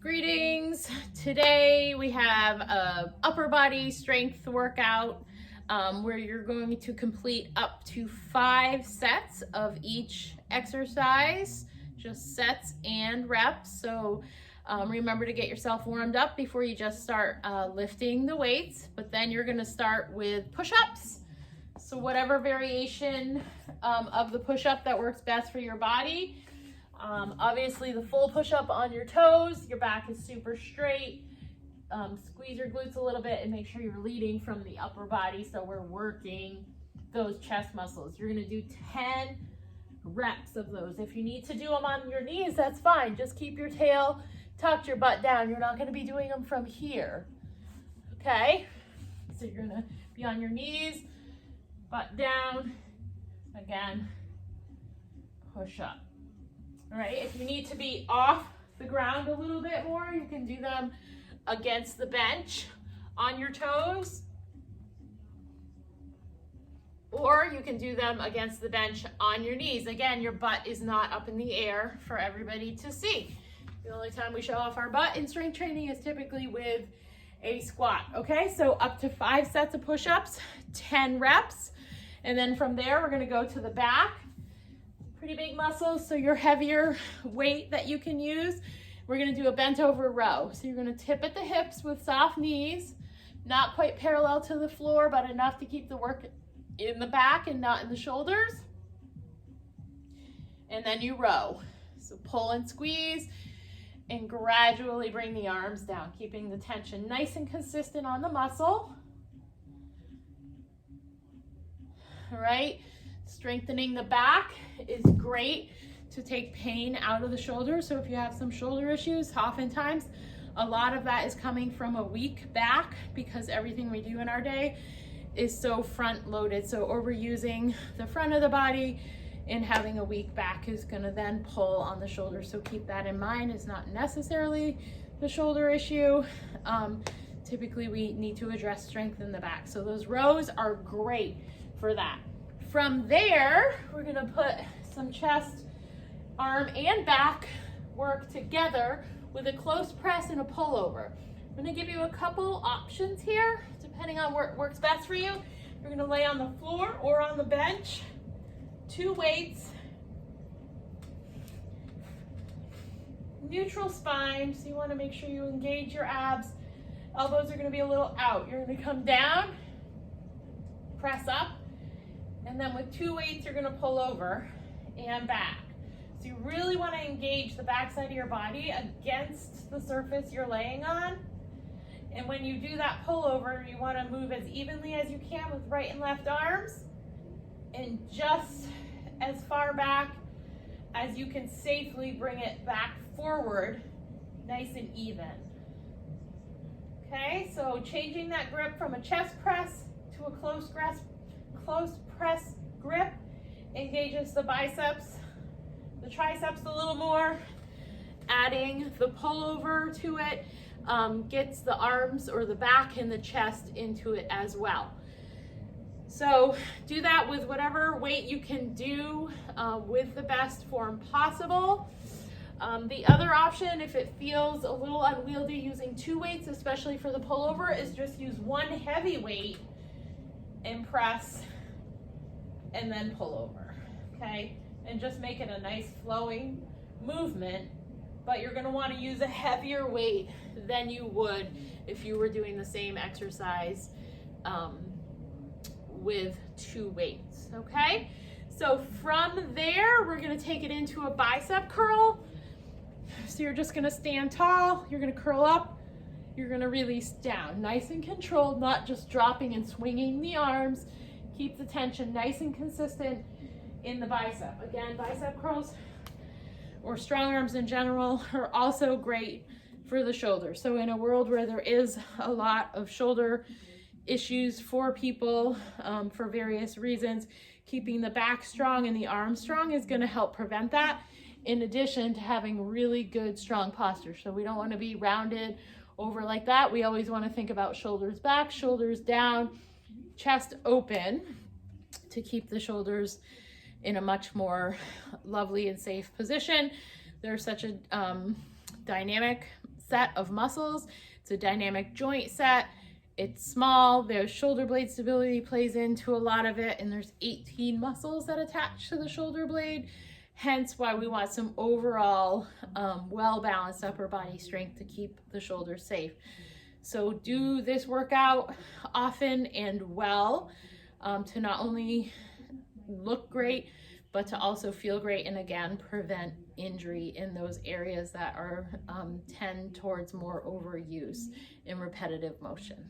Greetings. Today we have a upper body strength workout where you're going to complete up to 5 sets of each exercise, just sets and reps. So remember to get yourself warmed up before you just start lifting the weights, but then you're going to start with push-ups. So whatever variation of the push-up that works best for your body. Obviously the full push-up on your toes, your back is super straight. Squeeze your glutes a little bit and make sure you're leading from the upper body, so we're working those chest muscles. You're gonna do 10 reps of those. If you need to do them on your knees, that's fine. Just keep your tail tucked, your butt down. You're not gonna be doing them from here, okay? So you're gonna be on your knees, butt down, again, push up. All right, if you need to be off the ground a little bit more, you can do them against the bench on your toes, or you can do them against the bench on your knees. Again, your butt is not up in the air for everybody to see. The only time we show off our butt in strength training is typically with a squat, okay? So up to 5 sets of push-ups, 10 reps, and then from there, we're gonna go to the back. Pretty big muscles, so your heavier weight that you can use. We're gonna do a bent over row. So you're gonna tip at the hips with soft knees, not quite parallel to the floor, but enough to keep the work in the back and not in the shoulders. And then you row. So pull and squeeze and gradually bring the arms down, keeping the tension nice and consistent on the muscle. All right. Strengthening the back is great to take pain out of the shoulder. So if you have some shoulder issues, oftentimes a lot of that is coming from a weak back because everything we do in our day is so front loaded. So overusing the front of the body and having a weak back is going to then pull on the shoulder. So keep that in mind. It's not necessarily the shoulder issue. Typically we need to address strength in the back. So those rows are great for that. From there, we're gonna put some chest, arm, and back work together with a close press and a pullover. I'm gonna give you a couple options here, depending on what works best for you. You're gonna lay on the floor or on the bench, 2 weights, neutral spine, so you wanna make sure you engage your abs. Elbows are gonna be a little out. You're gonna come down, press up, and then with 2 weights, you're gonna pull over and back. So you really wanna engage the backside of your body against the surface you're laying on. And when you do that pullover, you wanna move as evenly as you can with right and left arms, and just as far back as you can safely bring it back forward, nice and even. Okay, so changing that grip from a chest press to a close press grip engages the biceps, the triceps a little more. Adding the pullover to it gets the arms or the back and the chest into it as well. So do that with whatever weight you can do with the best form possible. The other option, if it feels a little unwieldy using 2 weights, especially for the pullover, is just use 1 heavy weight and press and then pull over, okay? And just make it a nice flowing movement, but you're gonna wanna use a heavier weight than you would if you were doing the same exercise with 2 weights, okay? So from there, we're gonna take it into a bicep curl. So you're just gonna stand tall, you're gonna curl up, you're gonna release down, nice and controlled, not just dropping and swinging the arms. Keep the tension nice and consistent in the bicep. Again, bicep curls or strong arms in general are also great for the shoulder. So in a world where there is a lot of shoulder issues for people for various reasons, keeping the back strong and the arms strong is gonna help prevent that, in addition to having really good, strong posture. So we don't wanna be rounded over like that. We always wanna think about shoulders back, shoulders down, chest open to keep the shoulders in a much more lovely and safe position. They're such a dynamic set of muscles. It's a dynamic joint set. It's small. There's shoulder blade stability plays into a lot of it, and there's 18 muscles that attach to the shoulder blade. Hence why we want some overall well-balanced upper body strength to keep the shoulders safe. So do this workout often and well to not only look great, but to also feel great, and again, prevent injury in those areas that are tend towards more overuse in repetitive motion.